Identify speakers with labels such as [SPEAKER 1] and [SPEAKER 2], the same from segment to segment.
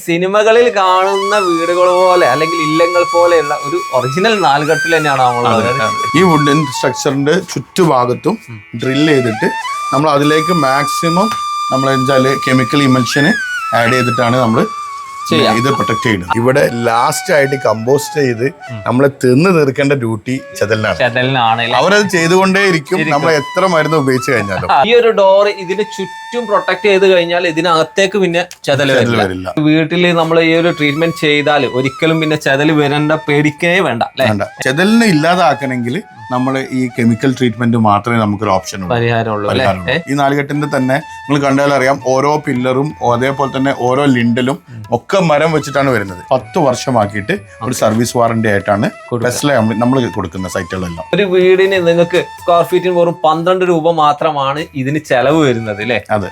[SPEAKER 1] സിനിമകളിൽ കാണുന്ന വീടുകൾ പോലെ അല്ലെങ്കിൽ ഇല്ലങ്ങൾ പോലെയുള്ള ഒരു ഒറിജിനൽ നാലുകെട്ടിൽ തന്നെയാണ് നമ്മൾ
[SPEAKER 2] ഈ വുഡൻ സ്ട്രക്ചറിന്റെ ചുറ്റുഭാഗത്തും ഡ്രിൽ ചെയ്തിട്ട് നമ്മൾ അതിലേക്ക് മാക്സിമം നമ്മൾ വെച്ചാൽ കെമിക്കൽ ഇമൽഷന് ആഡ് ചെയ്തിട്ടാണ് നമ്മൾ ഇത് പ്രൊട്ടക്ട് ചെയ്യുന്നത്. ഇവിടെ ലാസ്റ്റ് ആയിട്ട് കമ്പോസ്റ്റ് ചെയ്ത് നമ്മളെ തിന്ന് തീർക്കേണ്ട ഡ്യൂട്ടി ചെതലിനാണ്. അവരത് ചെയ്തുകൊണ്ടേ ഇരിക്കും നമ്മൾ എത്ര മരുന്ന് ഉപയോഗിച്ച് കഴിഞ്ഞാലും.
[SPEAKER 1] ഈ ഒരു ഡോർ ഇതിന് ചുറ്റും പ്രൊട്ടക്ട് ചെയ്ത് കഴിഞ്ഞാൽ ഇതിനകത്തേക്ക് പിന്നെ ചെതൽ വരില്ല. വീട്ടിൽ നമ്മൾ ഈ ഒരു ട്രീറ്റ്മെന്റ് ചെയ്താൽ ഒരിക്കലും പിന്നെ ചെതൽ വരേണ്ട പേടിക്കേ വേണ്ട.
[SPEAKER 2] ചെതലിനെ ഇല്ലാതാക്കണമെങ്കിൽ നമ്മൾ ഈ കെമിക്കൽ ട്രീറ്റ്മെന്റ് മാത്രമേ നമുക്കൊരു ഓപ്ഷൻ
[SPEAKER 1] പരിഹാരമുള്ളൂ.
[SPEAKER 2] ഈ നാലുകെട്ടിന്റെ തന്നെ നിങ്ങൾ കണ്ടാൽ അറിയാം, ഓരോ പില്ലറും അതേപോലെ തന്നെ ഓരോ ലിൻഡലും ഒക്കെ മരം വെച്ചിട്ടാണ് വരുന്നത്. 10 വർഷമാക്കിയിട്ട് ഒരു സർവീസ് വാറന്റി ആയിട്ടാണ് നമ്മൾ കൊടുക്കുന്ന സൈറ്റുകളെല്ലാം.
[SPEAKER 1] ഒരു വീടിന് നിങ്ങൾക്ക് സ്ക്വയർ ഫീറ്റിന് വെറും 12 രൂപ മാത്രമാണ് ഇതിന് ചെലവ് വരുന്നത് അല്ലേ?
[SPEAKER 2] അതെ,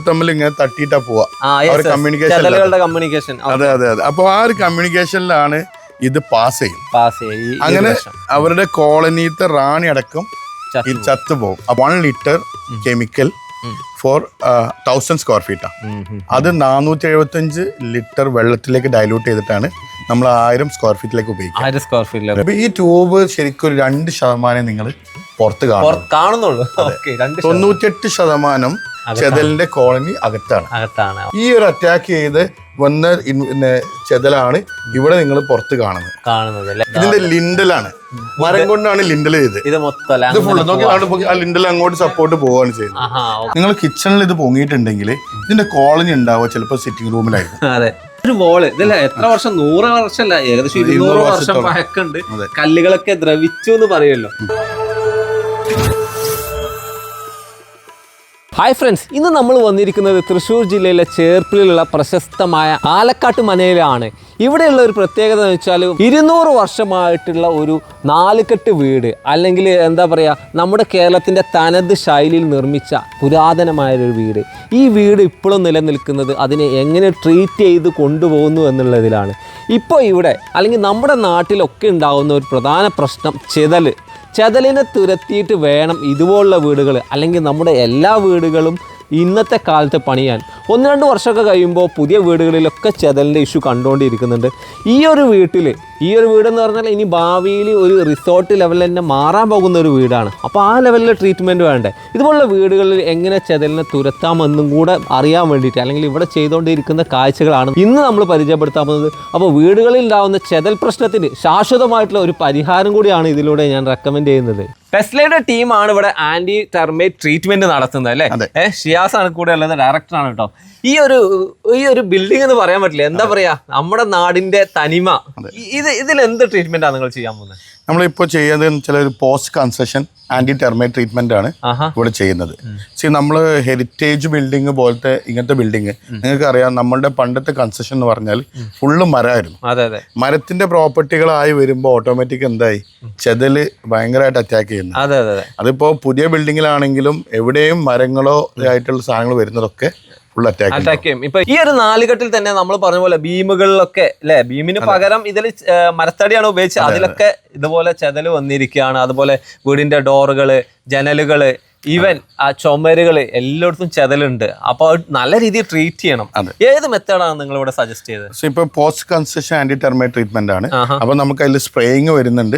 [SPEAKER 2] തമ്മിൽ ഇങ്ങനെ തട്ടിയിട്ടാ പോവാ
[SPEAKER 1] കമ്മ്യൂണിക്കേഷൻ.
[SPEAKER 2] അതെ അതെ അതെ. അപ്പൊ ആ ഒരു കമ്മ്യൂണിക്കേഷനിലാണ് ഇത് പാസ് ചെയ്യും. അങ്ങനെ അവരുടെ കോളനിത്തെ റാണി അടക്കം ചത്തുപോകും. 1 ലിറ്റർ കെമിക്കൽ ഫോർ 1000 സ്ക്വയർ ഫീറ്റാ. അത് 475 ലിറ്റർ വെള്ളത്തിലേക്ക് ഡൈലൂട്ട് ചെയ്തിട്ടാണ് നമ്മൾ 1000 സ്ക്വയർ ഫീറ്റിലേക്ക് ഉപയോഗിക്കുക. അപ്പൊ ഈ ട്യൂബ് ശരിക്കും ഒരു 2% നിങ്ങൾ പുറത്ത് കാണുന്നുള്ളൂ. 98% ചെതലിന്റെ കോളനി അകത്താണ്. ഈ ഒരു അറ്റാക്ക് ചെയ്ത് വന്ന ചെതലാണ് ഇവിടെ നിങ്ങൾ പുറത്ത് കാണുന്നത്. ഇതിന്റെ ലിൻഡലാണ്, മരം കൊണ്ടാണ് ലിൻഡൽ ചെയ്ത്. ഇത് ഫുള്ള് നോക്കി ആ ലിൻഡൽ അങ്ങോട്ട് സപ്പോർട്ട് പോവുകയാണ് ചെയ്യുന്നത്. നിങ്ങൾ കിച്ചണിൽ ഇത് പൊങ്ങിയിട്ടുണ്ടെങ്കിൽ ഇതിന്റെ കോളനി ഉണ്ടാവുക ചിലപ്പോൾ സിറ്റിംഗ് റൂമിലായിരിക്കും.
[SPEAKER 1] ഒരു വോള് ഇതല്ല എത്ര വർഷം, 100 വർഷമല്ല, ഏകദേശം 200 വർഷം പഴക്കമുണ്ട്. കല്ലുകളൊക്കെ ദ്രവിച്ചു എന്ന് പറയുമല്ലോ. ഹായ് ഫ്രണ്ട്സ്, ഇന്ന് നമ്മൾ വന്നിരിക്കുന്നത് തൃശ്ശൂർ ജില്ലയിലെ ചേർപ്പിലുള്ള പ്രശസ്തമായ ആലക്കാട്ട് മനയിലാണ്. ഇവിടെയുള്ള ഒരു പ്രത്യേകത എന്ന് വെച്ചാൽ 200 വർഷമായിട്ടുള്ള ഒരു നാലുകെട്ട് വീട്, അല്ലെങ്കിൽ എന്താ പറയുക, നമ്മുടെ കേരളത്തിൻ്റെ തനത് ശൈലിയിൽ നിർമ്മിച്ച പുരാതനമായൊരു വീട്. ഈ വീട് ഇപ്പോഴും നിലനിൽക്കുന്നത് അതിനെ എങ്ങനെ ട്രീറ്റ് ചെയ്ത് കൊണ്ടുപോകുന്നു എന്നുള്ളതിലാണ്. ഇപ്പോൾ ഇവിടെ അല്ലെങ്കിൽ നമ്മുടെ നാട്ടിലൊക്കെ ഉണ്ടാകുന്ന ഒരു പ്രധാന പ്രശ്നം ചെതലിനെ തുരത്തിയിട്ട് വേണം ഇതുപോലുള്ള വീടുകൾ, അല്ലെങ്കിൽ നമ്മുടെ എല്ലാ വീടുകളും ഇന്നത്തെ കാലത്ത് പണിയാൻ. 1-2 വർഷമൊക്കെ കഴിയുമ്പോൾ പുതിയ വീടുകളിലൊക്കെ ചെതലിൻ്റെ ഇഷ്യൂ കണ്ടുകൊണ്ടിരിക്കുന്നുണ്ട്. ഈ ഒരു വീടെന്ന് പറഞ്ഞാൽ ഇനി ഭാവിയിൽ ഒരു റിസോർട്ട് ലെവലിൽ തന്നെ മാറാൻ പോകുന്ന ഒരു വീടാണ്. അപ്പോൾ ആ ലെവലിൽ ട്രീറ്റ്മെൻറ്റ് വേണ്ടേ? ഇതുപോലുള്ള വീടുകളിൽ എങ്ങനെ ചെതലിനെ തുരത്താമെന്നും കൂടെ അറിയാൻ വേണ്ടിയിട്ട്, അല്ലെങ്കിൽ ഇവിടെ ചെയ്തുകൊണ്ടിരിക്കുന്ന കാഴ്ചകളാണ് ഇന്ന് നമ്മൾ പരിചയപ്പെടുത്താൻ പോകുന്നത്. അപ്പോൾ വീടുകളിൽ ഉണ്ടാകുന്ന ചെതൽ പ്രശ്നത്തിന് ശാശ്വതമായിട്ടുള്ള ഒരു പരിഹാരം കൂടിയാണ് ഇതിലൂടെ ഞാൻ റെക്കമെൻഡ് ചെയ്യുന്നത്. ടെസ്ലയുടെ ടീമാണ് ഇവിടെ ആന്റി ടെർമൈറ്റ് ട്രീറ്റ്മെന്റ് നടത്തുന്നത് അല്ലേ? ഷിയാസ് ആണ് കൂടെ ഉള്ളത്, ഡയറക്ടറാണ് കേട്ടോ. ഈ ഒരു ബിൽഡിംഗ് എന്ന് പറയാൻ പറ്റില്ല, എന്താ പറയാ, നമ്മുടെ നാടിന്റെ തനിമ. ഇതിൽ എന്ത് ട്രീറ്റ്മെന്റ് ആണ് നിങ്ങൾ ചെയ്യാൻ പോകുന്നത്?
[SPEAKER 2] നമ്മളിപ്പോൾ ചെയ്യുന്നത് ചില ഒരു post construction anti termite treatment ആണ് ഇവിടെ ചെയ്യുന്നത്. നമ്മൾ ഹെറിറ്റേജ് ബിൽഡിംഗ് പോലത്തെ ഇങ്ങനത്തെ ബിൽഡിംഗ് നിങ്ങൾക്ക് അറിയാം, നമ്മളുടെ പണ്ടത്തെ കൺസ്ട്രക്ഷൻ എന്ന് പറഞ്ഞാൽ ഫുള്ള് മരമായിരുന്നു. മരത്തിന്റെ പ്രോപ്പർട്ടികളായി വരുമ്പോൾ ഓട്ടോമാറ്റിക് എന്തായി, ചെതല് ഭയങ്കരമായിട്ട് അറ്റാക്ക് ചെയ്യുന്നു. അതിപ്പോ പുതിയ ബിൽഡിങ്ങിലാണെങ്കിലും എവിടെയും മരങ്ങളോ ആയിട്ടുള്ള സാധനങ്ങൾ വരുന്നതൊക്കെ
[SPEAKER 1] അറ്റാക്ക് ചെയ്യും. ഇപ്പൊ ഈ ഒരു നാലുകെട്ടിൽ തന്നെ നമ്മൾ പറഞ്ഞ പോലെ ബീമുകളിലൊക്കെ അല്ലെ, ബീമിന് പകരം ഇതിൽ മരത്തടിയാണ് ഉപയോഗിച്ചത്, അതിലൊക്കെ ഇതുപോലെ ചെതല് വന്നിരിക്കുകയാണ്. അതുപോലെ വീടിന്റെ ഡോറുകള്, ജനലുകള്, ഈവൻ ആ ചുമരുകൾ എല്ലായിടത്തും ചെതലുണ്ട്. അപ്പോൾ നല്ല രീതിയിൽ ട്രീറ്റ് ചെയ്യണം. ഏത് മെത്തേഡാണ് നിങ്ങൾ ഇവിടെ സജസ്റ്റ് ചെയ്തത്?
[SPEAKER 2] ഇപ്പൊ post construction anti termite treatment ആണ്. അപ്പൊ നമുക്ക് അതിൽ സ്പ്രേയിങ് വരുന്നുണ്ട്,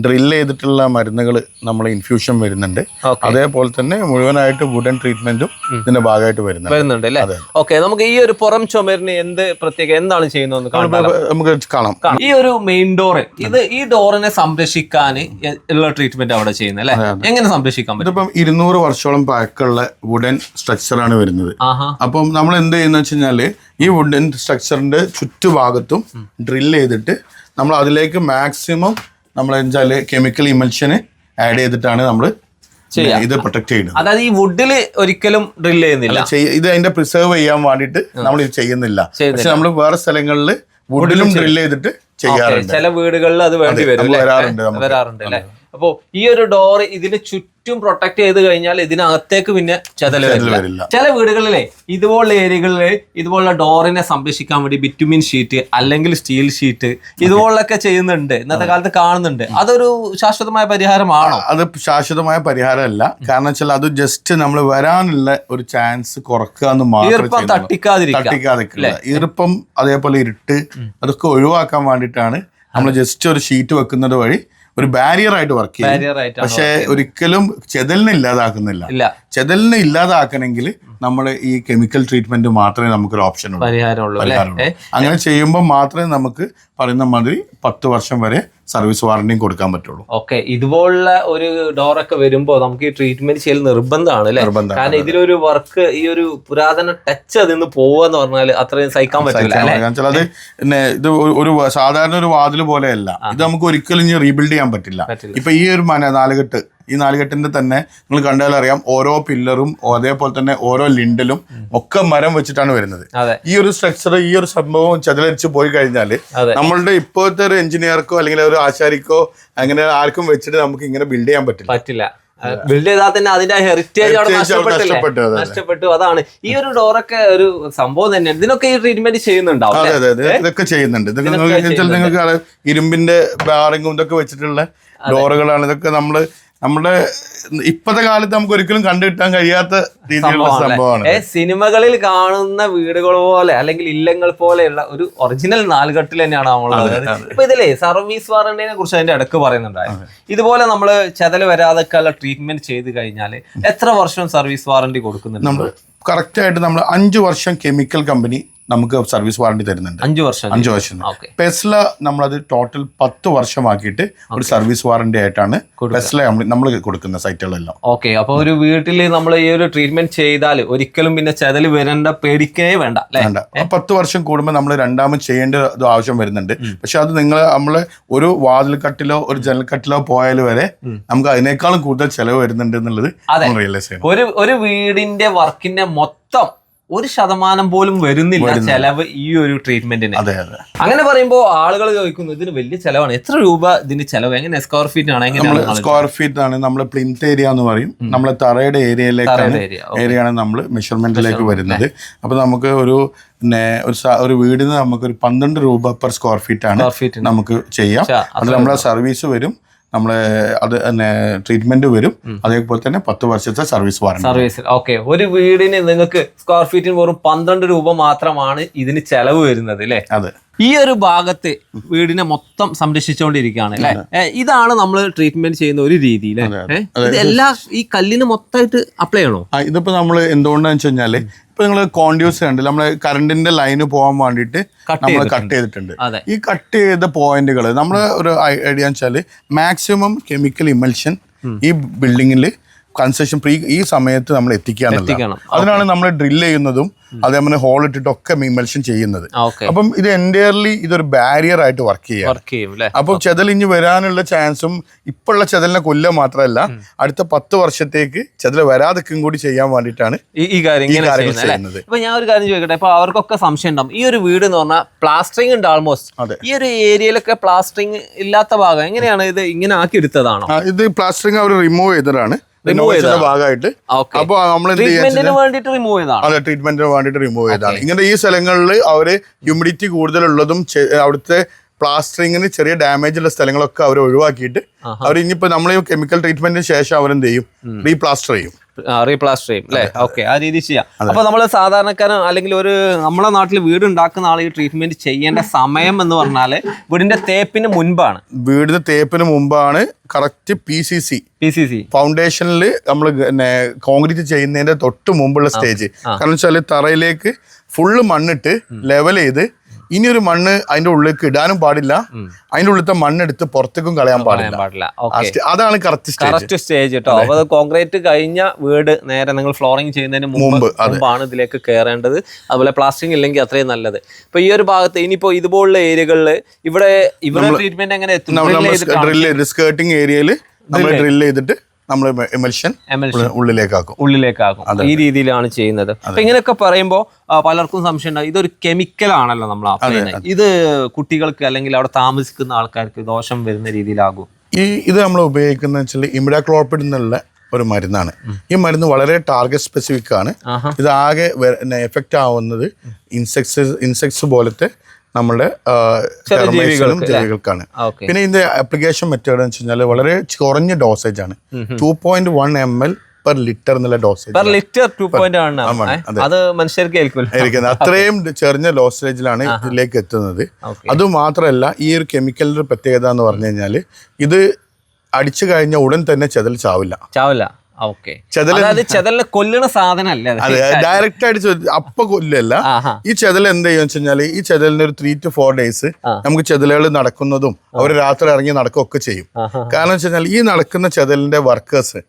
[SPEAKER 2] ഡ്രിൽ ചെയ്തിട്ടുള്ള മരുന്നുകൾ നമ്മൾ ഇൻഫ്യൂഷൻ വരുന്നുണ്ട്, അതേപോലെ തന്നെ മുഴുവനായിട്ട് വുഡൻ ട്രീറ്റ്മെന്റും ഇതിന്റെ ഭാഗമായിട്ട് വരുന്നുണ്ട്
[SPEAKER 1] അല്ലേ? ഓക്കെ, നമുക്ക് ഈ ഒരു പുറം ചുമരിന് എന്താണ് ചെയ്യുന്നത്
[SPEAKER 2] നമുക്ക് കാണാം.
[SPEAKER 1] ഈ ഒരു മെയിൻ ഡോറ്, ഈ ഡോറിനെ സംരക്ഷിക്കാൻ ഉള്ള ട്രീറ്റ്മെന്റ് അവിടെ ചെയ്യുന്നത് അല്ലെ? എങ്ങനെ സംരക്ഷിക്കാൻ പറ്റും?
[SPEAKER 2] ഇതിപ്പം 200 വർഷോളം പഴക്കമുള്ള വുഡൻ സ്ട്രക്ചറാണ് വരുന്നത്. അപ്പം നമ്മൾ എന്ത് ചെയ്യുന്ന വെച്ച് കഴിഞ്ഞാല് ഈ വുഡൻ സ്ട്രക്ചറിന്റെ ചുറ്റുഭാഗത്തും ഡ്രിൽ ചെയ്തിട്ട് നമ്മൾ അതിലേക്ക് മാക്സിമം നമ്മൾ വെച്ചാല് കെമിക്കൽ ഇമൽഷന് ആഡ് ചെയ്തിട്ടാണ് നമ്മൾ ഇത് പ്രൊട്ടക്ട് ചെയ്യുന്നത്.
[SPEAKER 1] അതായത് ഈ വുഡിൽ ഒരിക്കലും ഡ്രിൽ ചെയ്യുന്നില്ല,
[SPEAKER 2] ഇത് അതിന്റെ പ്രിസർവ് ചെയ്യാൻ വേണ്ടിയിട്ട് നമ്മൾ ഇത് ചെയ്യുന്നില്ല. പക്ഷെ നമ്മൾ വേറെ സ്ഥലങ്ങളിൽ വുഡിലും ഡ്രിൽ ചെയ്തിട്ട് ചെയ്യാറുണ്ട്.
[SPEAKER 1] ചില വീടുകളിൽ അത് വേണ്ടി വരാറുണ്ട് അല്ലേ? അപ്പോ ഈ ഒരു ഡോർ ഇതിന് ചുറ്റും പ്രൊട്ടക്ട് ചെയ്ത് കഴിഞ്ഞാൽ ഇതിനകത്തേക്ക് പിന്നെ ചെതല് വരില്ല. ചില വീടുകളിലെ ഇതുപോലുള്ള ഏരിയകളിൽ ഇതുപോലുള്ള ഡോറിനെ സംരക്ഷിക്കാൻ വേണ്ടി ബിറ്റുമിൻ ഷീറ്റ് അല്ലെങ്കിൽ സ്റ്റീൽ ഷീറ്റ് ഇതുപോലൊക്കെ ചെയ്യുന്നുണ്ട്, ഇന്നത്തെ കാലത്ത് കാണുന്നുണ്ട്. അതൊരു ശാശ്വതമായ പരിഹാരമാണോ?
[SPEAKER 2] അത് ശാശ്വതമായ പരിഹാരമല്ല. കാരണം വെച്ചാൽ അത് ജസ്റ്റ് നമ്മൾ വരാനുള്ള ഒരു ചാൻസ് കുറക്കുക എന്ന് മാത്രം, തട്ടിക്കാതിരിക്കുക. ഈർപ്പം അതേപോലെ ഇരുട്ട് അതൊക്കെ ഒഴിവാക്കാൻ വേണ്ടിയിട്ടാണ് നമ്മൾ ജസ്റ്റ് ഒരു ഷീറ്റ് വെക്കുന്നത് വഴി ഒരു ബാരിയർ ആയിട്ട് വർക്ക് ചെയ്യും. പക്ഷെ ഒരിക്കലും ചെതലിനെ ഇല്ലാതാക്കുന്നില്ല. ചെതലിനെ ഇല്ലാതാക്കണമെങ്കിൽ നമ്മൾ ഈ കെമിക്കൽ ട്രീറ്റ്മെന്റ് മാത്രമേ നമുക്കൊരു ഓപ്ഷൻ
[SPEAKER 1] പരിഹാരമുള്ളൂ.
[SPEAKER 2] അങ്ങനെ ചെയ്യുമ്പോൾ മാത്രമേ നമുക്ക് പറയുന്ന മാതിരി 10 വർഷം വരെ സർവീസ് വാറന്റിയും കൊടുക്കാൻ പറ്റുള്ളൂ.
[SPEAKER 1] ഓക്കെ, ഇതുപോലുള്ള ഒരു ഡോറൊക്കെ വരുമ്പോൾ നമുക്ക് ഈ ട്രീറ്റ്മെന്റ് ചെയ്യൽ നിർബന്ധമാണ് അല്ലേ? കാരണം ഇതിലൊരു വർക്ക്, ഈ ഒരു പുരാതന ടച്ച് അതിന്ന് പോവാന്ന് പറഞ്ഞാൽ അത്രയും സഹിക്കാൻ പറ്റില്ല.
[SPEAKER 2] അത് പിന്നെ ഇത് ഒരു സാധാരണ ഒരു വാതിൽ പോലെയല്ല. ഇത് നമുക്ക് ഒരിക്കലും ഇനി റീബിൽഡ് ചെയ്യാൻ പറ്റില്ല. ഇപ്പൊ ഈ ഒരു ഈ 4 കെട്ടിന്റെ തന്നെ നിങ്ങൾ കണ്ടാൽ അറിയാം, ഓരോ പില്ലറും അതേപോലെ തന്നെ ഓരോ ലിൻഡലും ഒക്കെ മരം വെച്ചിട്ടാണ് വരുന്നത്. ഈ ഒരു സ്ട്രക്ചർ, ഈ ഒരു സംഭവം ചതലരിച്ച് പോയി കഴിഞ്ഞാൽ നമ്മളുടെ ഇപ്പോഴത്തെ ഒരു എഞ്ചിനീയർക്കോ അല്ലെങ്കിൽ ഒരു ആശാരിക്കോ അങ്ങനെ ആർക്കും വെച്ചിട്ട് നമുക്ക് ഇങ്ങനെ ബിൽഡ് ചെയ്യാൻ പറ്റില്ല.
[SPEAKER 1] ബിൽഡ് ചെയ്താൽ തന്നെ അതിന്റെ ഹെറിറ്റേജ് നഷ്ടപ്പെട്ടു. അതാണ് ഈ ഒരു ഡോറൊക്കെ ഒരു സംഭവം തന്നെയാണ്. ഇതിനൊക്കെ ഈ ട്രീറ്റ്മെന്റ് ചെയ്യുന്നുണ്ടാവും.
[SPEAKER 2] ഇതൊക്കെ ചെയ്യുന്നുണ്ട്. ഇതൊക്കെ നിങ്ങൾക്ക് ഇരുമ്പിന്റെ ബാറിങ്ങും ഇതൊക്കെ വെച്ചിട്ടുള്ള ഡോറുകളാണ്. ഇതൊക്കെ നമ്മുടെ ഇപ്പോഴത്തെ കാലത്ത് നമുക്ക് ഒരിക്കലും കണ്ടുകിട്ടാൻ കഴിയാത്ത രീതിയിലുള്ള സംഭവമാണ്.
[SPEAKER 1] സിനിമകളിൽ കാണുന്ന വീടുകൾ പോലെ അല്ലെങ്കിൽ ഇല്ലങ്ങൾ പോലെയുള്ള ഒരു ഒറിജിനൽ 4 കെട്ടിൽ തന്നെയാണ് നമ്മളുള്ളത്. ഇപ്പൊ ഇതിലെ സർവീസ് വാറന്റിനെ കുറിച്ച് അതിന്റെ ഇടക്ക് പറയുന്നുണ്ടായിരുന്നു. ഇതുപോലെ നമ്മൾ ചെതല് വരാതൊക്കെയുള്ള ട്രീറ്റ്മെന്റ് ചെയ്ത് കഴിഞ്ഞാൽ എത്ര വർഷം സർവീസ് വാറന്റി കൊടുക്കുന്നുണ്ട്?
[SPEAKER 2] നമ്മൾ കറക്റ്റ് ആയിട്ട് നമ്മൾ 5 വർഷം കെമിക്കൽ കമ്പനി നമുക്ക് സർവീസ് വാറന്റി തരുന്നുണ്ട്.
[SPEAKER 1] 5 വർഷം.
[SPEAKER 2] പെസ്ല നമ്മളത് ടോട്ടൽ 10 വർഷമാക്കിയിട്ട് ഒരു സർവീസ് വാറന്റി ആയിട്ടാണ് പെസ്ല നമ്മൾ കൊടുക്കുന്ന സൈറ്റുകളെല്ലാം.
[SPEAKER 1] ഓക്കെ, അപ്പൊ ഒരു വീട്ടിൽ നമ്മൾ ഈ ഒരു ട്രീറ്റ്മെന്റ് ചെയ്താൽ ഒരിക്കലും പിന്നെ ചെതല് വരേണ്ട പേടിക്കേ വേണ്ട.
[SPEAKER 2] 10 വർഷം കൂടുമ്പോൾ നമ്മൾ രണ്ടാമത് ചെയ്യേണ്ട ആവശ്യം വരുന്നുണ്ട്. പക്ഷെ അത് നമ്മള് ഒരു വാതിൽ കട്ടിലോ ഒരു ജനൽ കട്ടിലോ പോയാൽ വരെ നമുക്ക് അതിനേക്കാളും കൂടുതൽ ചെലവ് വരുന്നുണ്ട് എന്നുള്ളത് റിയലൈസ് ചെയ്യണം.
[SPEAKER 1] ഒരു വീടിന്റെ വർക്കിന്റെ മൊത്തം 1% പോലും വരുന്നില്ല ചെലവ് ഈ ഒരു ട്രീറ്റ്മെന്റിന്. അങ്ങനെ പറയുമ്പോൾ ആളുകൾ ചോദിക്കുന്നു, ഇതിന് വലിയ ചെലവാണ്, എത്ര രൂപ ഇതിന് ചെലവ്, എങ്ങനെ സ്ക്വയർ ഫീറ്റ് ആണ്?
[SPEAKER 2] സ്ക്വയർ ഫീറ്റ് ആണ് നമ്മൾ പ്ലിന്ത് ഏരിയ എന്ന് പറയും. നമ്മളെ തറയുടെ ഏരിയയാണ് നമ്മൾ മെഷർമെന്റിലേക്ക് വരുന്നത്. അപ്പൊ നമുക്ക് ഒരു വീടിന് നമുക്കൊരു 12 രൂപ പെർ സ്ക്വയർ ഫീറ്റ് ആണ് നമുക്ക് ചെയ്യാം. അത് നമ്മളെ സർവീസ് വരും, നമ്മളെ അത് തന്നെ ട്രീറ്റ്മെന്റ് വരും, അതേപോലെ തന്നെ 10 വർഷത്തെ സർവീസ് വാറന്റി.
[SPEAKER 1] ഓക്കെ, ഒരു വീടിന് നിങ്ങൾക്ക് സ്ക്വയർ ഫീറ്റിന് വെറും 12 രൂപ മാത്രമാണ് ഇതിന് ചെലവ് വരുന്നത് അല്ലേ?
[SPEAKER 2] അതെ.
[SPEAKER 1] ഈ ഒരു ഭാഗത്ത് വീടിനെ മൊത്തം സംരക്ഷിച്ചുകൊണ്ടിരിക്കുകയാണ് അല്ലെ? ഇതാണ് നമ്മൾ ട്രീറ്റ്മെന്റ് ചെയ്യുന്ന ഒരു രീതിയിൽ. എല്ലാ ഈ കല്ലിന് മൊത്തമായിട്ട് അപ്ലൈ ചെയ്യണോ?
[SPEAKER 2] ഇതിപ്പോ നമ്മൾ എന്തുകൊണ്ടാന്ന് വെച്ച് കഴിഞ്ഞാല് ഇപ്പൊ നിങ്ങൾ കോൺഡ്യൂസ് കണ്ടില്ല, നമ്മളെ കറണ്ടിന്റെ ലൈന് പോകാൻ വേണ്ടിയിട്ട് നമ്മൾ കട്ട് ചെയ്തിട്ടുണ്ട്. ഈ കട്ട് ചെയ്ത പോയിന്റുകൾ നമ്മൾ ഒരു ഐഡിയ വെച്ചാല് മാക്സിമം കെമിക്കൽ ഇമൽഷൻ ഈ ബിൽഡിങ്ങിൽ കൺസ്ട്രക്ഷൻ ഈ സമയത്ത് നമ്മൾ എത്തിക്കണം. അതിനാണ് നമ്മൾ ഡ്രിൽ ചെയ്യുന്നതും അതേപോലെ ഹോൾ ഇട്ടിട്ടൊക്കെ ഇമൽഷൻ ചെയ്യുന്നത്. അപ്പം ഇത് എൻറ്റയർലി ഇതൊരു ബാരിയർ ആയിട്ട് വർക്ക് ചെയ്യും. അപ്പം ചെതലിഞ്ഞ് വരാനുള്ള ചാൻസും ഇപ്പോഴുള്ള ചെതലിനെ കൊല്ലുക മാത്രമല്ല അടുത്ത 10 വർഷത്തേക്ക് ചെതൽ വരാതൊക്കെ കൂടി ചെയ്യാൻ വേണ്ടിയിട്ടാണ്
[SPEAKER 1] ഈ കാര്യങ്ങൾ ചെയ്യുന്നത്. ഇപ്പൊ ഞാൻ ഒരു കാര്യം ചോദിക്കട്ടെ, ഇപ്പൊ അവർക്കൊക്കെ സംശയം ഉണ്ടാവും, ഈ ഒരു വീട് എന്ന് പറഞ്ഞാൽ പ്ലാസ്റ്ററിംഗ് ഉണ്ട് ഓൾമോസ്റ്റ്. ഈ ഒരു ഏരിയയിലൊക്കെ പ്ലാസ്റ്ററിംഗ് ഇല്ലാത്ത ഭാഗം എങ്ങനെയാണ് ഇത് ഇങ്ങനെ ആക്കി എടുത്തതാണോ?
[SPEAKER 2] ഇത് പ്ലാസ്റ്ററിംഗ് അവർ റിമൂവ് ചെയ്തതാണ് ഭാഗമായിട്ട്. അപ്പൊ നമ്മൾ
[SPEAKER 1] ട്രീറ്റ്മെന്റിന് വേണ്ടിയിട്ട്
[SPEAKER 2] റിമൂവ് ചെയ്താണ്. ഇങ്ങനെ ഈ സ്ഥലങ്ങളിൽ അവര് ഹ്യൂമിഡിറ്റി കൂടുതലുള്ളതും അവിടുത്തെ പ്ലാസ്റ്ററിങ്ങിന് ചെറിയ ഡാമേജ് ഉള്ള സ്ഥലങ്ങളൊക്കെ അവർ ഒഴിവാക്കിയിട്ട് അവർ ഇനിയിപ്പോ നമ്മൾ കെമിക്കൽ ട്രീറ്റ്മെന്റിന് ശേഷം അവരെന്ത് ചെയ്യും, റീപ്ലാസ്റ്റർ ചെയ്യും
[SPEAKER 1] അല്ലെ? ഓക്കെ, ആ രീതി ചെയ്യാം. അപ്പൊ നമ്മള് സാധാരണക്കാരൻ അല്ലെങ്കിൽ ഒരു നമ്മളെ നാട്ടിൽ വീട് ഉണ്ടാക്കുന്ന ആൾ ഈ ട്രീറ്റ്മെന്റ് ചെയ്യേണ്ട സമയം എന്ന് പറഞ്ഞാല് വീടിന്റെ തേപ്പിന് മുമ്പാണ് കറക്റ്റ് PCC ഫൗണ്ടേഷനിൽ നമ്മൾ കോൺക്രീറ്റ് ചെയ്യുന്നതിന്റെ തൊട്ട് മുമ്പുള്ള സ്റ്റേജ്. കാരണം വെച്ചാല് തറയിലേക്ക് ഫുള്ള് മണ്ണിട്ട് ലെവൽ ചെയ്ത് ഇനി ഒരു മണ്ണ് അതിന്റെ ഉള്ളിലേക്ക് ഇടാനും പാടില്ല, അതിന്റെ ഉള്ളിലത്തെ മണ്ണെടുത്ത് പുറത്തേക്കും കളയാൻ പാടില്ല. അതാണ് കറക്റ്റ് സ്റ്റേജ് കേട്ടോ. അപ്പൊ കോൺക്രീറ്റ് കഴിഞ്ഞ വീട് നേരെ നിങ്ങൾ ഫ്ലോറിംഗ് ചെയ്യുന്നതിന് മുമ്പാണ് ഇതിലേക്ക് കയറേണ്ടത്. അതുപോലെ പ്ലാസ്റ്ററിംഗ് ഇല്ലെങ്കിൽ അത്രയും നല്ലത്. ഇപ്പൊ ഈ ഒരു ഭാഗത്ത് ഇനിയിപ്പോ ഇതുപോലുള്ള ഏരിയകളിൽ ഇവിടെ ട്രീറ്റ്മെന്റ് എങ്ങനെ എത്തും?
[SPEAKER 2] സ്കേർട്ടിംഗ് ഏരിയയിൽ നമ്മൾ ഡ്രിൽ ചെയ്തിട്ട് നമ്മൾ എമൽഷൻ ഉള്ളിലേക്കാക്കും.
[SPEAKER 1] ഈ രീതിയിലാണ് ചെയ്യുന്നത്. അപ്പൊ ഇങ്ങനെയൊക്കെ പറയുമ്പോൾ പലർക്കും സംശയം ഉണ്ടാവും, ഇതൊരു കെമിക്കൽ ആണല്ലോ നമ്മൾ അപ്ലൈ ചെയ്യുന്നത്, ഇത് കുട്ടികൾക്ക് അല്ലെങ്കിൽ അവിടെ താമസിക്കുന്ന ആൾക്കാർക്ക് ദോഷം വരുന്ന രീതിയിലാകും?
[SPEAKER 2] ഇത് നമ്മൾ ഉപയോഗിക്കുന്ന വെച്ചാൽ ഇമിഡാക്ലോർപിഡ് എന്നുള്ള ഒരു മരുന്നാണ്. ഈ മരുന്ന് വളരെ ടാർഗറ്റ് സ്പെസിഫിക് ആണ്. ഇത് ആകെ എഫക്റ്റ് ആവുന്നത് ഇൻസെക്ട്സ് പോലത്തെ നമ്മുടെ ജൈവികൾക്കാണ്. പിന്നെ ഇതിന്റെ ആപ്ലിക്കേഷൻ മെത്തേഡ് എന്ന് വെച്ച് കഴിഞ്ഞാൽ വളരെ കുറഞ്ഞ ഡോസേജ് ആണ്. 2.1 ml പെർ ലിറ്റർ എന്നുള്ള ഡോസേജ്. അത്രയും ചെറിയ ഡോസേജിലാണ് ഇതിലേക്ക് എത്തുന്നത്. അതുമാത്രമല്ല ഈ ഒരു കെമിക്കലിന്റെ പ്രത്യേകത എന്ന് പറഞ്ഞു കഴിഞ്ഞാൽ ഇത് അടിച്ചു കഴിഞ്ഞ ഉടൻ തന്നെ ചെതൽ ചാവില്ല.
[SPEAKER 1] ചെതലിനെ കൊല്ലുന്ന സാധനമല്ല.
[SPEAKER 2] അതെ, ഡയറക്റ്റ് ആയിട്ട് അപ്പൊ കൊല്ലല്ല. ഈ ചെതൽ എന്ത് ചെയ്യുക വെച്ച് കഴിഞ്ഞാല് ഈ ചെതലിന് ഒരു 3 to 4 days നമുക്ക് ചെതലുകൾ നടക്കുന്നതും അവർ രാത്രി ഇറങ്ങി നടക്കുകയൊക്കെ ചെയ്യും. കാരണം വെച്ച് കഴിഞ്ഞാൽ ഈ നടക്കുന്ന ചെതലിന്റെ വർക്കേഴ്സ്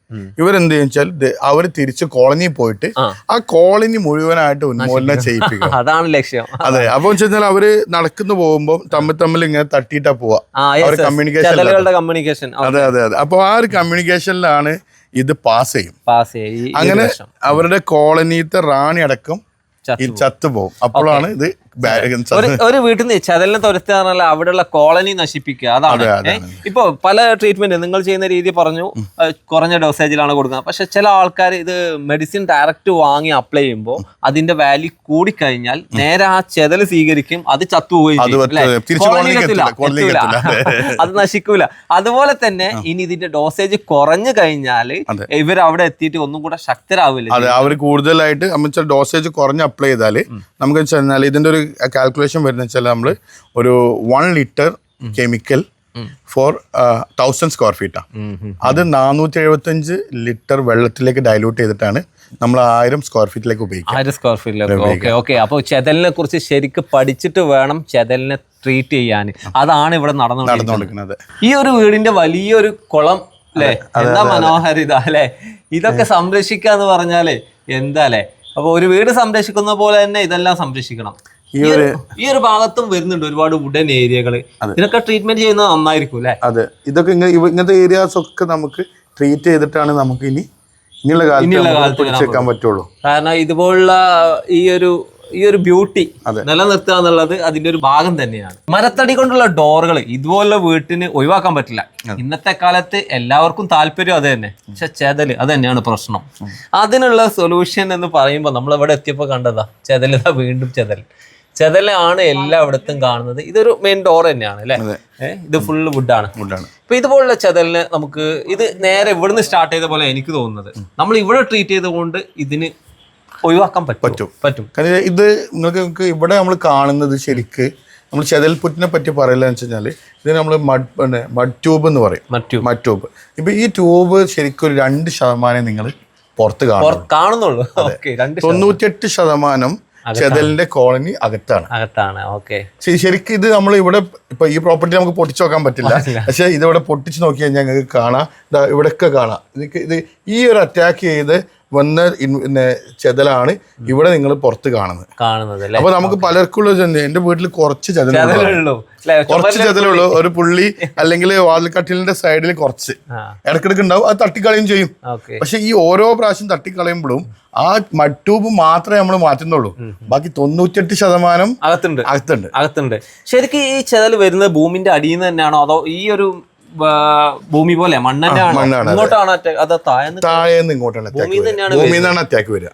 [SPEAKER 2] ഇവരെന്ത് വെച്ചാൽ അവർ തിരിച്ച് കോളനിയിൽ പോയിട്ട് ആ കോളനി മുഴുവനായിട്ട് ഉന്മൂലനം ചെയ്യിപ്പിക്കുക.
[SPEAKER 1] അതാണ് ലക്ഷ്യം.
[SPEAKER 2] അതെ, അപ്പൊ വെച്ച് കഴിഞ്ഞാൽ അവര് നടക്കുന്നു പോകുമ്പോൾ തമ്മിൽ ഇങ്ങനെ തട്ടിയിട്ടാ പോവാ. അവർ കമ്മ്യൂണിക്കേഷൻ. അതെ. അപ്പൊ ആ ഒരു കമ്മ്യൂണിക്കേഷനിലാണ് ഇത് പാസ് ചെയ്യും. അങ്ങനെ അവരുടെ കോളനിത്തെ റാണി അടക്കം ചത്തുപോകും. അപ്പോഴാണ് ഇത്
[SPEAKER 1] ഒരു വീട്ടിൽ നിന്ന് ചെതലിനെ തുരത്താറല്ല അവിടെയുള്ള കോളനി നശിപ്പിക്കുക. അതാണ് ഇപ്പൊ പല ട്രീറ്റ്മെന്റ് നിങ്ങൾ ചെയ്യുന്ന രീതി പറഞ്ഞു, കുറഞ്ഞ ഡോസേജിലാണ് കൊടുക്കുന്നത്. പക്ഷെ ചില ആൾക്കാർ ഇത് മെഡിസിൻ ഡയറക്റ്റ് വാങ്ങി അപ്ലൈ ചെയ്യുമ്പോൾ അതിന്റെ വാല്യൂ കൂടിക്കഴിഞ്ഞാൽ നേരെ ആ ചെതൽ സ്വീകരിക്കും, അത് ചത്തുപോവുകയും അത് നശിക്കൂല. അതുപോലെ തന്നെ ഇനി ഇതിന്റെ ഡോസേജ് കുറഞ്ഞു കഴിഞ്ഞാൽ ഇവർ അവിടെ എത്തിയിട്ട് ഒന്നും കൂടെ ശക്തരാവില്ല.
[SPEAKER 2] അതെ, അവർ കൂടുതലായിട്ട് ഡോസേജ് കുറഞ്ഞ് അപ്ലൈ ചെയ്താൽ നമുക്ക് വെച്ചാൽ ഇതിന്റെ ഒരു കാൽക്കുലേഷൻ വരുന്ന വെച്ചാൽ നമ്മൾ ഒരു 1 ലിറ്റർ കെമിക്കൽ ഫോർ 1000 സ്ക്വയർ ഫീറ്റാണ്. അത് 475 ലിറ്റർ വെള്ളത്തിലേക്ക് ഡൈലൂട്ട് ചെയ്തിട്ടാണ് നമ്മൾ 1000 സ്ക്വയർ ഫീറ്റിലേക്ക് ഉപയോഗിക്കുക.
[SPEAKER 1] 1000 സ്ക്വയർ ഫീറ്റിലേക്ക്. ഓക്കെ. അപ്പോൾ ചെതലിനെ കുറിച്ച് ശരിക്കും പഠിച്ചിട്ട് വേണം ചെതലിനെ ട്രീറ്റ് ചെയ്യാൻ. അതാണ് ഇവിടെ നടന്നുകൊണ്ടിരിക്കുന്നത്. ഈ ഒരു വീടിന്റെ വലിയൊരു കുളം അല്ലേ, എന്താ മനോഹാരിത അല്ലേ. ഇതൊക്കെ സംരക്ഷിക്കാന്ന് പറഞ്ഞാലേ എന്താ അല്ലേ. അപ്പൊ ഒരു വീട് സംരക്ഷിക്കുന്ന പോലെ തന്നെ ഇതെല്ലാം സംരക്ഷിക്കണം. ഈ ഒരു ഭാഗത്തും വരുന്നുണ്ട് ഒരുപാട് വുഡൻ ഏരിയകൾ. ഇതിനൊക്കെ ട്രീറ്റ്മെന്റ് ചെയ്യുന്നത് നന്നായിരിക്കും അല്ലെ.
[SPEAKER 2] അതെ, ഇതൊക്കെ ഇങ്ങനത്തെ ഏരിയാസ് ഒക്കെ നമുക്ക് ട്രീറ്റ് ചെയ്തിട്ടാണ് നമുക്ക് ഇനിയുള്ള കാലത്ത് പിടിച്ചേക്കാൻ പറ്റുള്ളൂ.
[SPEAKER 1] കാരണം ഇതുപോലുള്ള ഈ ഒരു ബ്യൂട്ടി നിലനിർത്തുക എന്നുള്ളത് അതിന്റെ ഒരു ഭാഗം തന്നെയാണ്. മരത്തടി കൊണ്ടുള്ള ഡോറുകൾ ഇതുപോലുള്ള വീട്ടിന് ഒഴിവാക്കാൻ പറ്റില്ല. ഇന്നത്തെ കാലത്ത് എല്ലാവർക്കും താല്പര്യം അത് തന്നെ. പക്ഷെ ചെതല് അത് തന്നെയാണ് പ്രശ്നം. അതിനുള്ള സൊല്യൂഷൻ എന്ന് പറയുമ്പോൾ നമ്മൾ ഇവിടെ എത്തിയപ്പോൾ കണ്ടതാ ചെതലിതാ വീണ്ടും ചെതലാണ് എല്ലായിടത്തും കാണുന്നത്. ഇതൊരു മെയിൻ ഡോർ തന്നെയാണ് അല്ലെ. ഇത് ഫുള്ള് വുഡാണ്. ഇപ്പൊ ഇതുപോലുള്ള ചെതലിന് നമുക്ക് ഇത് നേരെ ഇവിടുന്ന് സ്റ്റാർട്ട് ചെയ്ത പോലെ എനിക്ക് തോന്നുന്നത് നമ്മൾ ഇവിടെ ട്രീറ്റ് ചെയ്തുകൊണ്ട് ഇതിന് ഒഴിവാക്കാൻ പറ്റും.
[SPEAKER 2] കാരണം ഇത് നിങ്ങൾക്ക് ഇവിടെ നമ്മൾ കാണുന്നത് ശരിക്ക് നമ്മൾ ചെതൽപുറ്റിനെ പറ്റി പറയില്ല എന്ന് വെച്ച് കഴിഞ്ഞാൽ ഇത് നമ്മൾ മഡ് ട്യൂബ് എന്ന് പറയും. Mud tube. ഇപ്പൊ ഈ ട്യൂബ് ശരിക്കും ഒരു 2% നിങ്ങൾ പുറത്ത്
[SPEAKER 1] കാണുന്നുള്ളൂ.
[SPEAKER 2] 98% ചെതലിന്റെ കോളനി അകത്താണ്. ശരിക്കും ഇത് നമ്മൾ ഇവിടെ ഇപ്പൊ ഈ പ്രോപ്പർട്ടി നമുക്ക് പൊട്ടിച്ചു നോക്കാൻ പറ്റില്ല. പക്ഷെ ഇതിവിടെ പൊട്ടിച്ച് നോക്കി കഴിഞ്ഞാൽ ഞങ്ങൾക്ക് കാണാം, ഇവിടെയൊക്കെ കാണാം. ഇത് ഈ ഒരു അറ്റാക്ക് ചെയ്ത് വന്ന ചെതലാണ് ഇവിടെ നിങ്ങൾ പുറത്ത് കാണുന്നത്. അപ്പൊ നമുക്ക് പലർക്കും എന്റെ വീട്ടിൽ കുറച്ച് ചെതലുള്ളൂ. ഒരു പുള്ളി അല്ലെങ്കിൽ വാതിൽക്കട്ടിലിന്റെ സൈഡിൽ കുറച്ച് ഇടക്കിടക്ക് ഉണ്ടാവും. അത് തട്ടിക്കളയും ചെയ്യും. പക്ഷെ ഈ ഓരോ പ്രാവശ്യം തട്ടിക്കളയുമ്പോഴും ആ മഡ് ട്യൂബ് മാത്രമേ നമ്മൾ മാറ്റുന്നുള്ളൂ. ബാക്കി 98%
[SPEAKER 1] അകത്തുണ്ട്. ശരിക്കും ഈ ചെതൽ വരുന്നത് ഭൂമിന്റെ അടിയിൽ നിന്ന് തന്നെയാണോ അതോ ഈ ഒരു ഭൂമി പോലെ ഇങ്ങോട്ടാണ്
[SPEAKER 2] അറ്റാക്ക് വരിക?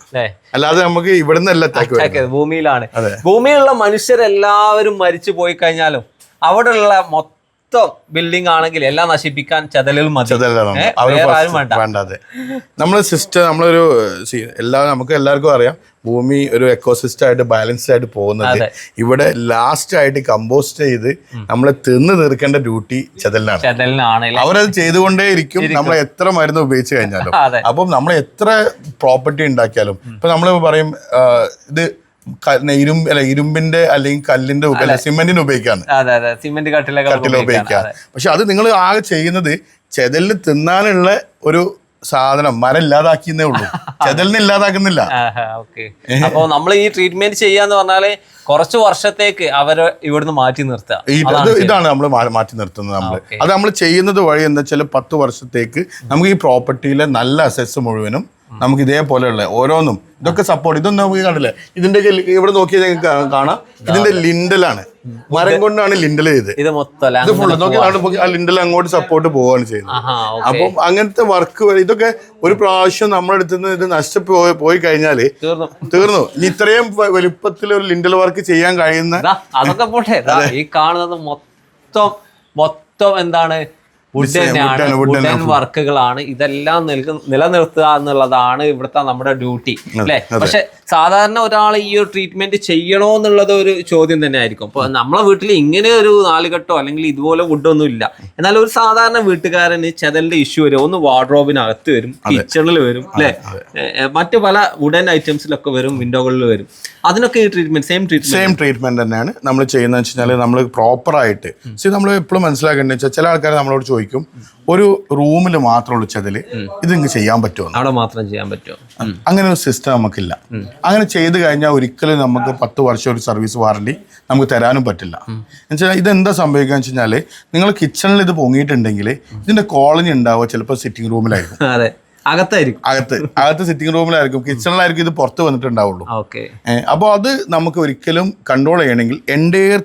[SPEAKER 2] അല്ലാതെ നമുക്ക് ഇവിടുന്ന് അറ്റാക്ക്
[SPEAKER 1] ഭൂമിയിലാണ്. ഭൂമിയിലുള്ള മനുഷ്യരെല്ലാവരും മരിച്ചു പോയി കഴിഞ്ഞാലും അവിടെയുള്ള മൊത്തം ബിൽഡിംഗ് ആണെങ്കിൽ എല്ലാം നശിപ്പിക്കാൻ ചെതലുകൾ
[SPEAKER 2] വേണ്ടത്. നമ്മളെ സിസ്റ്റം നമ്മളൊരു നമുക്ക് എല്ലാവർക്കും അറിയാം ഭൂമി ഒരു എക്കോസിസ്റ്റം ആയിട്ട് ബാലൻസ്ഡ് ആയിട്ട് പോകുന്നത്. ഇവിടെ ലാസ്റ്റ് ആയിട്ട് കമ്പോസ്റ്റ് ചെയ്ത് നമ്മളെ തിന്ന് തീർക്കേണ്ട ഡ്യൂട്ടി ചെതലിനാണ്. അവരത് ചെയ്തുകൊണ്ടേ ഇരിക്കും നമ്മൾ എത്ര മരുന്ന് ഉപയോഗിച്ച് കഴിഞ്ഞാലും. അപ്പം നമ്മൾ എത്ര പ്രോപ്പർട്ടി ഉണ്ടാക്കിയാലും ഇപ്പൊ നമ്മൾ പറയും ഇത് ഇരുമ്പിന്റെ അല്ലെങ്കിൽ കല്ലിന്റെ സിമെന്റിന് ഉപയോഗിക്കാന്ന് കട്ടില ഉപയോഗിക്കാം. പക്ഷെ അത് നിങ്ങൾ ആകെ ചെയ്യുന്നത് ചെതലിന് തിന്നാനുള്ള ഒരു സാധനം മരം ഇല്ലാതാക്കിയേ ഉള്ളൂ, ചെതലിനെ ഇല്ലാതാക്കുന്നില്ല.
[SPEAKER 1] അപ്പൊ നമ്മൾ ഈ ട്രീറ്റ്മെന്റ് ചെയ്യാന്ന് പറഞ്ഞാല് കുറച്ച് വർഷത്തേക്ക് അവരെ ഇവിടുന്ന് മാറ്റി നിർത്തുക.
[SPEAKER 2] ഇതാണ് നമ്മൾ മാറ്റി നിർത്തുന്നത്. അത് നമ്മൾ ചെയ്യുന്നത് വഴി എന്താ വെച്ചാൽ 10 വർഷത്തേക്ക് നമുക്ക് ഈ പ്രോപ്പർട്ടിയിലെ നല്ല അസറ്റ്സ് മുഴുവനും നമുക്ക് ഇതേപോലെയുള്ള ഓരോന്നും ഇതൊക്കെ സപ്പോർട്ട്. ഇതൊന്നും നമുക്ക് കണ്ടില്ലേ, ഇതിന്റെ ഇവിടെ നോക്കിയാൽ നിങ്ങൾക്ക് കാണാം, ഇതിന്റെ ലിൻഡലാണ്, മരം കൊണ്ടാണ് ലിൻഡൽ ചെയ്ത്.
[SPEAKER 1] ഇത് മൊത്തം
[SPEAKER 2] ഇത് ഫുള്ള് നോക്കി ആ ലിൻഡൽ അങ്ങോട്ട് സപ്പോർട്ട് പോവാണ് ചെയ്യുന്നത്. അപ്പം അങ്ങനത്തെ വർക്ക് ഇതൊക്കെ ഒരു പ്രാവശ്യം നമ്മുടെ അടുത്ത് നിന്ന് ഇത് നഷ്ടപ്പെട്ടു പോയി കഴിഞ്ഞാല് തീർന്നു. ഇനി ഇത്രയും വലുപ്പത്തിൽ ഒരു ലിൻഡൽ വർക്ക് ചെയ്യാൻ കഴിയുന്ന
[SPEAKER 1] അതൊക്കെ പോട്ടെ, ഈ കാണുന്നത് മൊത്തം എന്താണ് വുഡൻ വർക്കുകളാണ്. ഇതെല്ലാം നിലനിർത്തുക എന്നുള്ളതാണ് ഇവിടുത്തെ നമ്മുടെ ഡ്യൂട്ടി അല്ലെ. പക്ഷെ സാധാരണ ഒരാൾ ഈ ഒരു ട്രീറ്റ്മെന്റ് ചെയ്യണോ എന്നുള്ളത് ഒരു ചോദ്യം തന്നെ ആയിരിക്കും. അപ്പൊ നമ്മളെ വീട്ടിൽ ഇങ്ങനെ ഒരു നാലുകെട്ടോ അല്ലെങ്കിൽ ഇതുപോലെ വുഡൊന്നും ഇല്ല. എന്നാൽ ഒരു സാധാരണ വീട്ടുകാരന് ചെതലിന്റെ ഇഷ്യൂ വരും. ഒന്ന് വാർഡ്രോബിനകത്ത് വരും, കിച്ചണിൽ വരും അല്ലെ, മറ്റു പല വുഡൻ ഐറ്റംസിലൊക്കെ വരും, വിൻഡോകളിൽ വരും. അതിനൊക്കെ ഈ ട്രീറ്റ്മെന്റ്
[SPEAKER 2] സെയിം ട്രീറ്റ്മെന്റ് തന്നെയാണ് നമ്മൾ ചെയ്യുന്നത് വെച്ച് കഴിഞ്ഞാൽ നമ്മൾ പ്രോപ്പർ ആയിട്ട് നമ്മൾ എപ്പോഴും മനസ്സിലാക്കേണ്ടത് വെച്ചാൽ ചില ആൾക്കാർ നമ്മളോട് ചോദിക്കും ഒരു റൂമിൽ മാത്രമുള്ള ചെതല് ഇത് ഇങ്ങ് ചെയ്യാൻ പറ്റുമോ,
[SPEAKER 1] അവിടെ മാത്രം ചെയ്യാൻ പറ്റുമോ?
[SPEAKER 2] അങ്ങനെ ഒരു സിസ്റ്റം നമുക്കില്ല. അങ്ങനെ ചെയ്ത് കഴിഞ്ഞാൽ ഒരിക്കലും നമുക്ക് 10 വർഷം ഒരു സർവീസ് വാറണ്ടി നമുക്ക് തരാനും പറ്റില്ല. എന്നുവെച്ചാൽ ഇതെന്താ സംഭവിക്കുക വെച്ച് കഴിഞ്ഞാൽ നിങ്ങൾ കിച്ചണിൽ ഇത് പൊങ്ങിയിട്ടുണ്ടെങ്കിൽ ഇതിന്റെ കോളനി ഉണ്ടാവുക ചിലപ്പോൾ സിറ്റിംഗ് റൂമിലായിരിക്കും. അകത്ത് സിറ്റിംഗ് റൂമിലായിരിക്കും, കിച്ചണിലായിരിക്കും ഇത് പുറത്ത് വന്നിട്ടുണ്ടാവുള്ളൂ. അപ്പോൾ അത് നമുക്ക് ഒരിക്കലും കൺട്രോൾ ചെയ്യണമെങ്കിൽ എൻ്റെയർ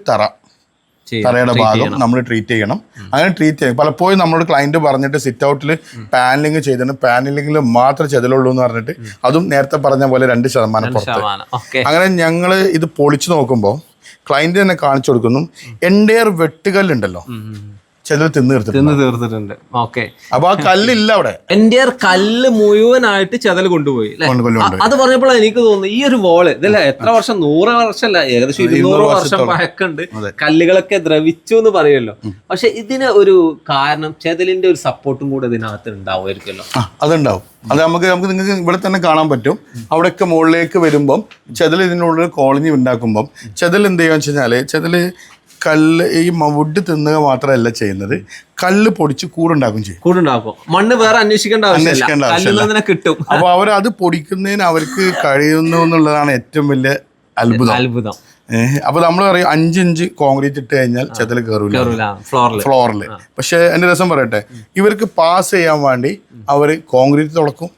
[SPEAKER 2] തറയുടെ ഭാഗം നമ്മൾ ട്രീറ്റ് ചെയ്യണം. അങ്ങനെ ട്രീറ്റ് ചെയ്യും. പലപ്പോഴും നമ്മളോട് ക്ലയന്റ് പറഞ്ഞിട്ട് സിറ്റ് ഔട്ടിൽ പാനലിംഗ് ചെയ്തിട്ടുണ്ട്, പാനലിംഗിൽ മാത്രമേ ചെതലുള്ളൂ എന്ന് പറഞ്ഞിട്ട് അതും നേരത്തെ പറഞ്ഞ പോലെ 2% പുറത്ത്. അങ്ങനെ ഞങ്ങൾ ഇത് പൊളിച്ചു നോക്കുമ്പോൾ ക്ലയന്റ് തന്നെ കാണിച്ചു കൊടുക്കുന്നു എൻ്റെയർ വെട്ടുകല്ലുണ്ടല്ലോ, ചെതൽ തിന്ന് തീർത്തിട്ടുണ്ട്. അപ്പൊ ആ കല്ലില്ല അവിടെ,
[SPEAKER 1] എൻ്റെ കല്ല് മുഴുവനായിട്ട് ചെതൽ കൊണ്ടുപോയി. അത് പറഞ്ഞപ്പോൾ എനിക്ക് തോന്നുന്നു ഈ ഒരു വോള് ഇതല്ല എത്ര വർഷം, 100 വർഷമല്ല, ഏകദേശം 200 വർഷം പഴക്കമുണ്ട്. കല്ലുകളൊക്കെ ദ്രവിച്ചു എന്ന് പറയുമല്ലോ. പക്ഷെ ഇതിന് ഒരു കാരണം ചെതലിന്റെ ഒരു സപ്പോർട്ടും കൂടെ ഇതിനകത്ത് ഉണ്ടാവുമായിരിക്കുമല്ലോ.
[SPEAKER 2] അതുണ്ടാവും. അത് നമുക്ക് നിങ്ങൾക്ക് ഇവിടെ തന്നെ കാണാൻ പറ്റും. അവിടെയൊക്കെ മുകളിലേക്ക് വരുമ്പം ചെതൽ ഇതിനുള്ളിൽ കോളനി ഉണ്ടാക്കുമ്പം ചെതൽ എന്ത് ചെയ്യുക വെച്ച് കഴിഞ്ഞാല് ചെതല് കല്ല് ഈ വുഡ് തിന്നുക മാത്രമല്ല ചെയ്യുന്നത്, കല്ല് പൊടിച്ച് കൂടുണ്ടാക്കും.
[SPEAKER 1] മണ്ണ് വേറെ അന്വേഷിക്കേണ്ട ആവശ്യമില്ല, കിട്ടും.
[SPEAKER 2] അപ്പൊ അത് പൊടിക്കുന്നതിന് അവർക്ക് കഴിയുന്നു എന്നുള്ളതാണ് ഏറ്റവും വലിയ അത്ഭുതം. അപ്പൊ നമ്മൾ പറയും 5 ഇഞ്ച് കോൺക്രീറ്റ് ഇട്ട് കഴിഞ്ഞാൽ ചെതൽ കയറൂല ഫ്ലോറില്. പക്ഷെ എന്റെ രസം പറയട്ടെ, ഇവർക്ക് പാസ് ചെയ്യാൻ വേണ്ടി അവര് കോൺക്രീറ്റ് തുളക്കും,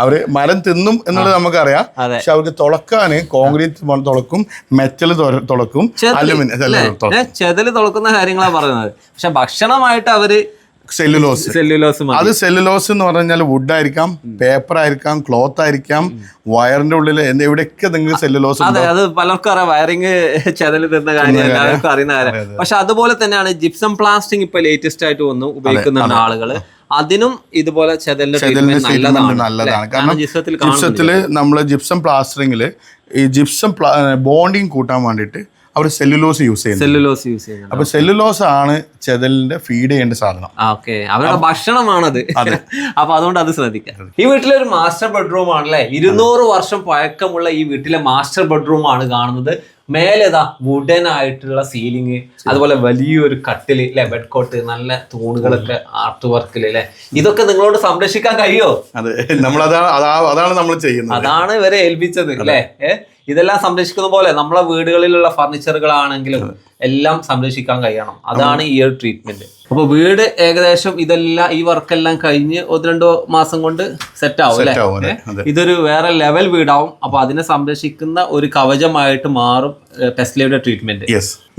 [SPEAKER 2] അവര് മരം തിന്നും എന്നുള്ളത് നമുക്കറിയാം. പക്ഷെ അവർക്ക് തുളക്കാന് കോൺക്രീറ്റ് തുളക്കും, മെറ്റൽ തുളക്കും, അലുമിനിയം
[SPEAKER 1] ചെതല് തുളക്കുന്ന കാര്യങ്ങളാണ് പറയുന്നത്. പക്ഷെ ഭക്ഷണമായിട്ട് അവര്
[SPEAKER 2] സെല്ലുലോസ് അത് സെല്ലുലോസ് എന്ന് പറഞ്ഞാൽ വുഡ് ആയിരിക്കാം, പേപ്പർ ആയിരിക്കാം, ക്ലോത്ത് ആയിരിക്കാം, വയറിന്റെ ഉള്ളിൽ എവിടെയൊക്കെ നിങ്ങൾക്ക് സെല്ലുലോസ്.
[SPEAKER 1] അത് പലർക്കും അറിയാം, വയറിങ് ചെതല് തരുന്ന കാര്യം എല്ലാവർക്കും അറിയുന്ന കാര്യം. പക്ഷെ അതുപോലെ തന്നെയാണ് ജിപ്സം പ്ലാസ്റ്റിക് ഇപ്പൊ ലേറ്റസ്റ്റ് ആയിട്ട് വന്നു ഉപയോഗിക്കുന്നുണ്ട് ആളുകള്. അതിനും ഇതുപോലെ
[SPEAKER 2] നല്ലതാണ്. കാരണം ജിപ്സത്തില് നമ്മള് ജിപ്സം പ്ലാസ്റ്ററിങ്ങില് ഈ ജിപ്സം ബോണ്ടിങ് കൂട്ടാൻ വേണ്ടിയിട്ട് അവർ സെല്ലുലോസ് യൂസ് ചെയ്യുന്നു. അപ്പൊ സെല്ലുലോസ് ആണ് ചെതലിന്റെ ഫീഡ് ചെയ്യേണ്ട സാധനം.
[SPEAKER 1] അവരുടെ ഭക്ഷണമാണത്. അപ്പൊ അതുകൊണ്ട് അത് ശ്രദ്ധിക്കാം. ഈ വീട്ടിലെ ഒരു മാസ്റ്റർ ബെഡ്റൂം ആണല്ലേ, 200 വർഷം പഴക്കമുള്ള ഈ വീട്ടിലെ മാസ്റ്റർ ബെഡ്റൂം ആണ് കാണുന്നത്. മേലേതാ വുഡൻ ആയിട്ടുള്ള സീലിംഗ്, അതുപോലെ വലിയൊരു കട്ടില് അല്ലെ, ബെഡ് കോട്ട്, നല്ല തൂണുകളൊക്കെ ആർട്ട് വർക്കില് അല്ലെ. ഇതൊക്കെ നിങ്ങളോട് സംരക്ഷിക്കാൻ കഴിയോ?
[SPEAKER 2] അതാണ് നമ്മൾ ചെയ്യുന്നത്,
[SPEAKER 1] അതാണ് ഇവരെ ഏൽപ്പിച്ചത് അല്ലെ. ഇതെല്ലാം സംരക്ഷിക്കുന്ന പോലെ നമ്മളെ വീടുകളിലുള്ള ഫർണിച്ചറുകളാണെങ്കിലും എല്ലാം സംരക്ഷിക്കാൻ കഴിയണം. അതാണ് ഈ ഒരു ട്രീറ്റ്മെന്റ്. അപ്പൊ വീട് ഏകദേശം ഇതെല്ലാം ഈ വർക്കെല്ലാം കഴിഞ്ഞ് 1-2 മാസം കൊണ്ട് സെറ്റ് ആവും അല്ലെ. ഇതൊരു വേറെ ലെവൽ വീടാവും. അപ്പൊ അതിനെ സംരക്ഷിക്കുന്ന ഒരു കവചമായിട്ട് മാറും ടെസ്ലയുടെ ട്രീറ്റ്മെന്റ്.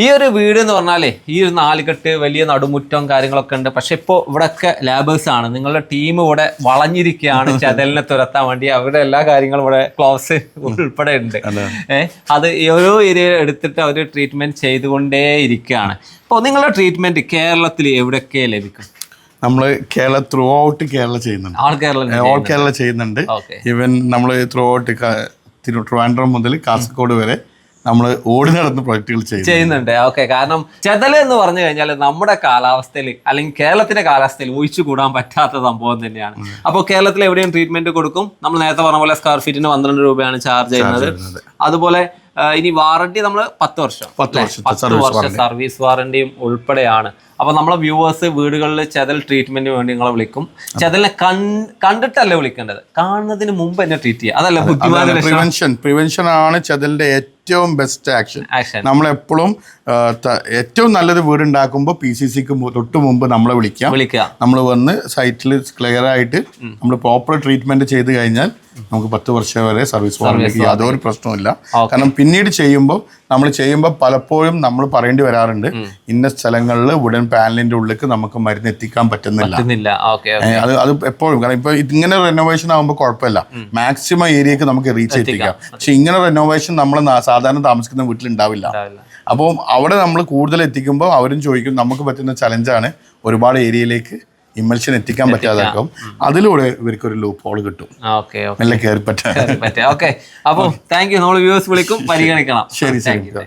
[SPEAKER 1] ഈ ഒരു വീട് എന്ന് പറഞ്ഞാലേ ഈ ഒരു 4 കെട്ട് വലിയ നടുമുറ്റം കാര്യങ്ങളൊക്കെ ഉണ്ട്. പക്ഷെ ഇപ്പോൾ ഇവിടെയൊക്കെ ലേബേഴ്സ് ആണ്, നിങ്ങളുടെ ടീം ഇവിടെ വളഞ്ഞിരിക്കുകയാണ് ചെതലിനെ തുരത്താൻ വേണ്ടി. അവരുടെ എല്ലാ കാര്യങ്ങളും ഇവിടെ ക്ലോസ് ഉൾപ്പെടെ ഉണ്ട്. അത് ഓരോ ഏരിയ എടുത്തിട്ട് അവർ ട്രീറ്റ്മെന്റ് ചെയ്തുകൊണ്ടേ ഇരിക്കുകയാണ്. അപ്പോൾ നിങ്ങളുടെ ട്രീറ്റ്മെന്റ് കേരളത്തിൽ എവിടെയൊക്കെ ലഭിക്കും?
[SPEAKER 2] നമ്മൾ ത്രൂ ഔട്ട് കേരള ചെയ്യുന്നുണ്ട്, ഓൾ കേരള ചെയ്യുന്നുണ്ട്. ഈവൻ നമ്മൾ ത്രൂ ഔട്ട് ട്രിവാൻഡ്രം മുതൽ കാസർഗോഡ് വരെ നമ്മൾ ഓടി നടന്ന പ്രൊജക്ടുകൾ
[SPEAKER 1] ചെയ്യുന്നുണ്ട്. ഓക്കെ, കാരണം ചെതല് എന്ന് പറഞ്ഞു കഴിഞ്ഞാൽ നമ്മുടെ കാലാവസ്ഥയിൽ അല്ലെങ്കിൽ കേരളത്തിന്റെ കാലാവസ്ഥയിൽ ഒഴിച്ചു കൂടാൻ പറ്റാത്ത സംഭവം തന്നെയാണ്. അപ്പോൾ കേരളത്തിൽ എവിടെയും ട്രീറ്റ്മെന്റ് കൊടുക്കും. നമ്മൾ നേരത്തെ പറഞ്ഞ പോലെ സ്ക്വയർ ഫീറ്റിന് 12 രൂപയാണ് ചാർജ് ചെയ്യുന്നത്. അതുപോലെ ഇനി വാറണ്ടി നമ്മൾ 10 വർഷം സർവീസ് വാറണ്ടിയും ഉൾപ്പെടെയാണ്. അപ്പൊ നമ്മളെ വ്യൂവേഴ്സ് വീടുകളിൽ ചെതൽ ട്രീറ്റ്മെന്റിന് വേണ്ടി നിങ്ങളെ വിളിക്കും. ചെതലിനെ കണ്ടിട്ടല്ലേ വിളിക്കേണ്ടത്, കാണുന്നതിന് മുമ്പ് തന്നെ ട്രീറ്റ് ചെയ്യുക. അതല്ല
[SPEAKER 2] പ്രിവെൻഷൻ ആണ് ചെതലിന്റെ ഏറ്റവും ബെസ്റ്റ് ആക്ഷൻ. നമ്മളെപ്പോഴും ഏറ്റവും നല്ലത് വീടുണ്ടാക്കുമ്പോൾ PCCക്ക് തൊട്ട് മുമ്പ് നമ്മളെ വിളിക്കുക. നമ്മൾ വന്ന് സൈറ്റിൽ ക്ലിയർ ആയിട്ട് നമ്മൾ പ്രോപ്പർ ട്രീറ്റ്മെന്റ് ചെയ്ത് കഴിഞ്ഞാൽ നമുക്ക് 10 വർഷം വരെ സർവീസ് വാറണ്ടിക്ക് യാതൊരു പ്രശ്നവുമില്ല. കാരണം പിന്നീട് ചെയ്യുമ്പോൾ പലപ്പോഴും നമ്മൾ പറയേണ്ടി വരാറുണ്ട്, ഇന്ന സ്ഥലങ്ങളിൽ വുഡൻ പാനലിന്റെ ഉള്ളിലേക്ക് നമുക്ക് മരുന്ന് എത്തിക്കാൻ പറ്റുന്നില്ല. അത് എപ്പോഴും, കാരണം ഇപ്പൊ ഇങ്ങനെ റെനോവേഷൻ ആകുമ്പോൾ കുഴപ്പമില്ല, മാക്സിമം ഏരിയക്ക് നമുക്ക് റീച്ച് എത്തിക്കാം. പക്ഷെ ഇങ്ങനെ റെനോവേഷൻ നമ്മൾ സാധാരണ താമസിക്കുന്ന വീട്ടിൽ ഉണ്ടാവില്ല. അപ്പോൾ അവിടെ നമ്മൾ കൂടുതൽ എത്തിക്കുമ്പോൾ അവരും ചോദിക്കും, നമുക്ക് പറ്റുന്ന ചലഞ്ചാണ് ഒരുപാട് ഏരിയയിലേക്ക് ഇമൽഷൻ എത്തിക്കാൻ പറ്റാതാക്കും. അതിലൂടെ ഇവർക്കൊരു ലൂപ്പ് ഹോൾ കിട്ടും. നല്ല കയറി പറ്റാം.
[SPEAKER 1] അപ്പോൾ താങ്ക് യു. നമ്മൾ വ്യൂവേഴ്സ് വിളിക്കും, പരിഗണിക്കണം.
[SPEAKER 2] ശരി.